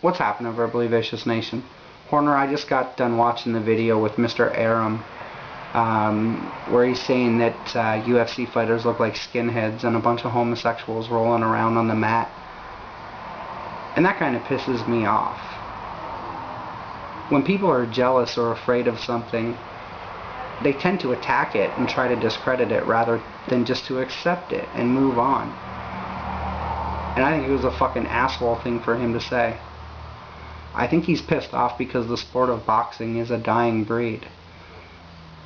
What's happening, Verbally Vicious Nation? Horner, I just got done watching the video with Mr. Aram, where he's saying that UFC fighters look like skinheads and a bunch of homosexuals rolling around on the mat. And that kind of pisses me off. When people are jealous or afraid of something, they tend to attack it and try to discredit it rather than just to accept it and move on. And I think it was a fucking asshole thing for him to say. I think he's pissed off because the sport of boxing is a dying breed.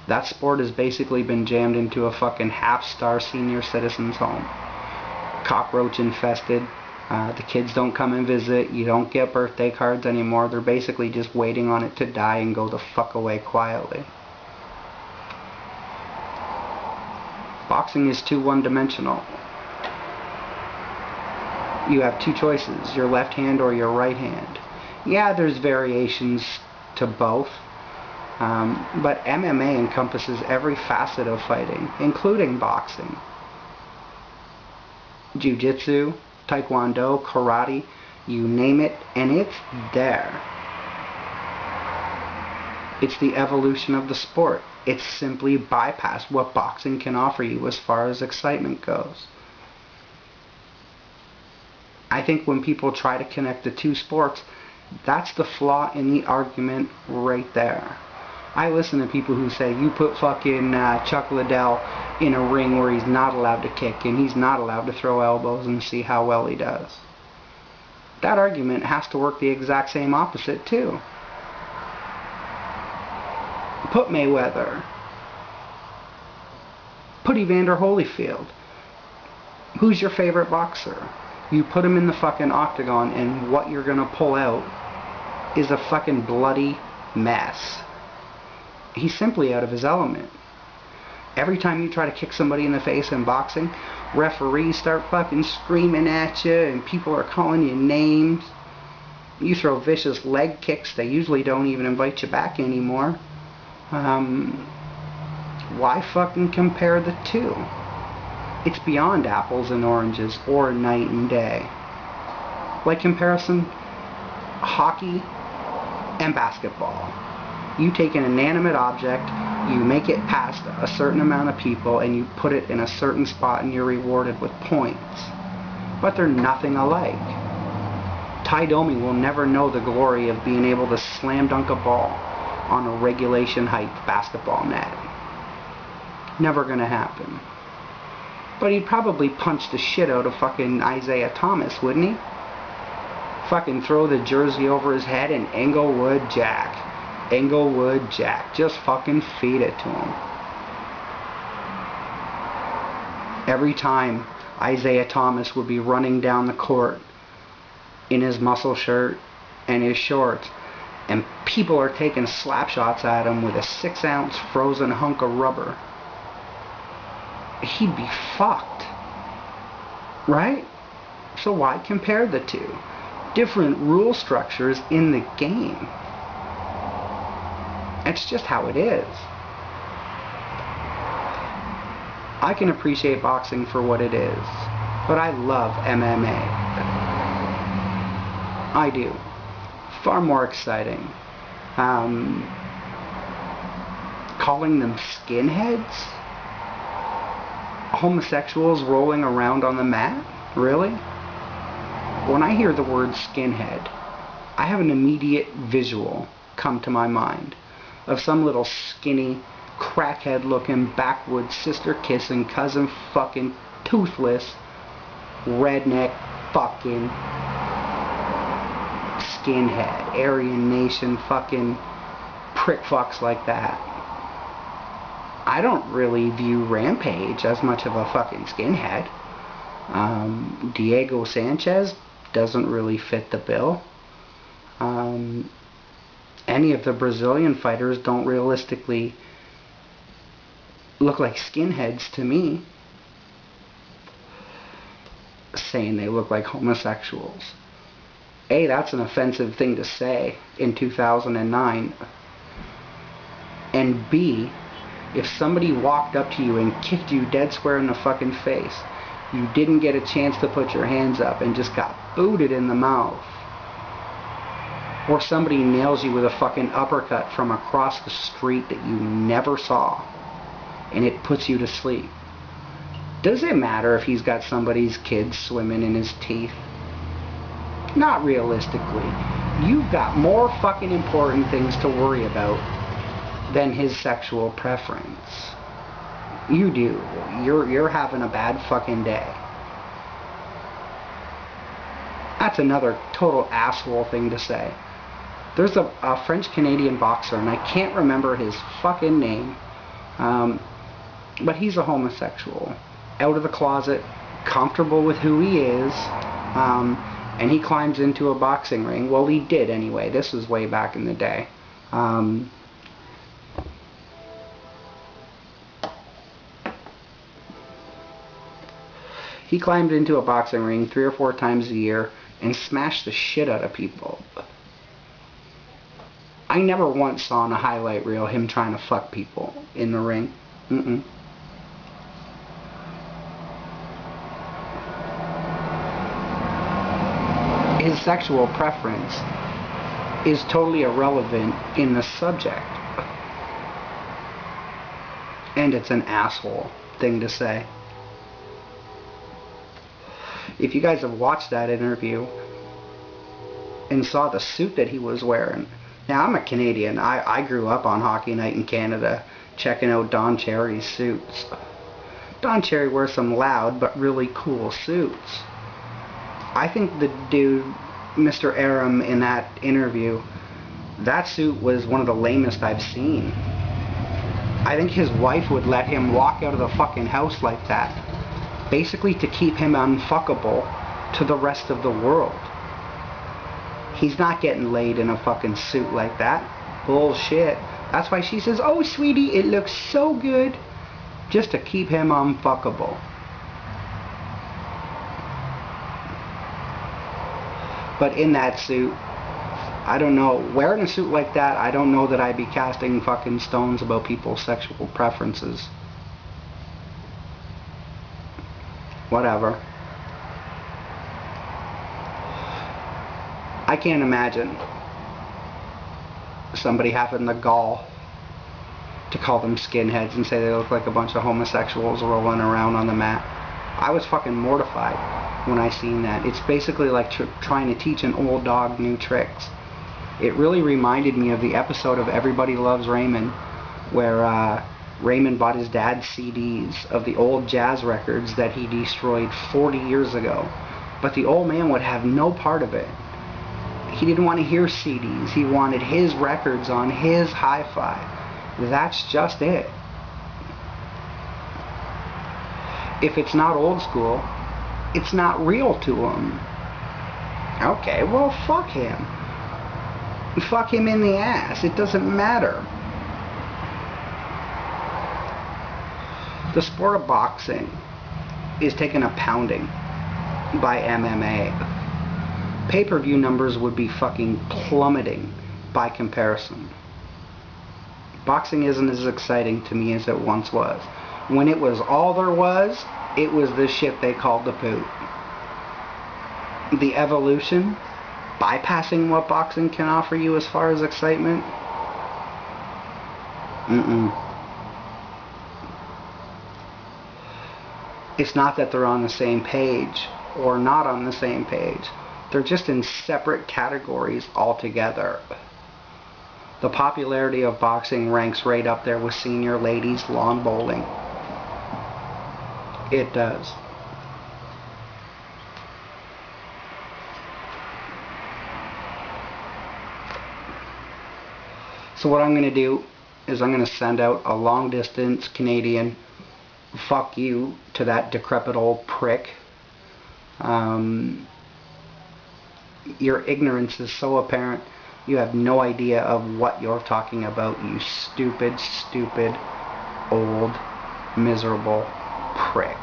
That sport has basically been jammed into a fucking half-star senior citizen's home. Cockroach infested. The kids don't come and visit. You don't get birthday cards anymore. They're basically just waiting on it to die and go the fuck away quietly. Boxing is too one-dimensional. You have two choices, your left hand or your right hand. Yeah, there's variations to both, but MMA encompasses every facet of fighting, including boxing. Jiu-jitsu, taekwondo, karate, you name it, and it's there. It's the evolution of the sport. It's simply bypassed what boxing can offer you as far as excitement goes. I think when people try to connect the two sports, that's the flaw in the argument right there. I listen to people who say, you put fucking Chuck Liddell in a ring where he's not allowed to kick and he's not allowed to throw elbows and see how well he does. That argument has to work the exact same opposite too. Put Mayweather. Put Evander Holyfield. Who's your favorite boxer? You put him in the fucking octagon and what you're gonna pull out is a fucking bloody mess. He's simply out of his element. Every time you try to kick somebody in the face in boxing, referees start fucking screaming at you and people are calling you names. You throw vicious leg kicks, they usually don't even invite you back anymore. Why fucking compare the two? It's beyond apples and oranges or night and day. Like comparison, hockey and basketball. You take an inanimate object, you make it past a certain amount of people, and you put it in a certain spot and you're rewarded with points. But they're nothing alike. Ty Domi will never know the glory of being able to slam dunk a ball on a regulation height basketball net. Never gonna happen. But he'd probably punch the shit out of fucking Isaiah Thomas, wouldn't he? Fucking throw the jersey over his head and Englewood Jack. Englewood Jack. Just fucking feed it to him. Every time Isaiah Thomas would be running down the court in his muscle shirt and his shorts, and people are taking slap shots at him with a 6-ounce frozen hunk of rubber, he'd be fucked. Right? So why compare the two? Different rule structures in the game. It's just how it is. I can appreciate boxing for what it is, but I love MMA. I do. Far more exciting. Calling them skinheads? Homosexuals rolling around on the mat? Really? When I hear the word skinhead, I have an immediate visual come to my mind of some little skinny, crackhead looking, backwoods, sister kissing, cousin fucking, toothless, redneck fucking skinhead, Aryan Nation fucking prick fucks like that. I don't really view Rampage as much of a fucking skinhead. Diego Sanchez doesn't really fit the bill. Any of the Brazilian fighters don't realistically look like skinheads to me. Saying they look like homosexuals. A, that's an offensive thing to say in 2009. And B, if somebody walked up to you and kicked you dead square in the fucking face, you didn't get a chance to put your hands up and just got booted in the mouth, Or somebody nails you with a fucking uppercut from across the street that you never saw, and it puts you to sleep. Does it matter if he's got somebody's kids swimming in his teeth? Not realistically. You've got more fucking important things to worry about than his sexual preference. You do. You're having a bad fucking day. That's another total asshole thing to say. There's a French-Canadian boxer, and I can't remember his fucking name, but he's a homosexual. Out of the closet, comfortable with who he is, and he climbs into a boxing ring. Well, he did anyway. This was way back in the day. He climbed into a boxing ring 3 or 4 times a year and smashed the shit out of people. I never once saw in a highlight reel him trying to fuck people in the ring. His sexual preference is totally irrelevant in the subject. And it's an asshole thing to say. If you guys have watched that interview and saw the suit that he was wearing. Now, I'm a Canadian. I grew up on Hockey Night in Canada checking out Don Cherry's suits. Don Cherry wears some loud but really cool suits. I think the dude, Mr. Arum, in that interview, that suit was one of the lamest I've seen. I think his wife would let him walk out of the fucking house like that, basically to keep him unfuckable to the rest of the world. He's not getting laid in a fucking suit like that. Bullshit. That's why she says, "Oh, sweetie, it looks so good," just to keep him unfuckable. But in that suit, I don't know, wearing a suit like that, I don't know that I'd be casting fucking stones about people's sexual preferences. Whatever. I can't imagine somebody having the gall to call them skinheads and say they look like a bunch of homosexuals rolling around on the mat. I was fucking mortified when I seen that. It's basically like trying to teach an old dog new tricks. It really reminded me of the episode of Everybody Loves Raymond, where Raymond bought his dad's CDs of the old jazz records that he destroyed 40 years ago. But the old man would have no part of it. He didn't want to hear CDs. He wanted his records on his hi-fi. That's just it. If it's not old school, it's not real to him. Okay, well, fuck him. Fuck him in the ass. It doesn't matter. The sport of boxing is taking a pounding by MMA. Pay-per-view numbers would be fucking plummeting by comparison. Boxing isn't as exciting to me as it once was. When it was all there was, it was the shit they called the poop. The evolution, bypassing what boxing can offer you as far as excitement, It's not that they're on the same page or not on the same page. They're just in separate categories altogether. The popularity of boxing ranks right up there with senior ladies lawn bowling. It does. So what I'm going to do is I'm going to send out a long distance Canadian fuck you to that decrepit old prick. Your ignorance is so apparent. You have no idea of what you're talking about, you stupid, old, miserable prick.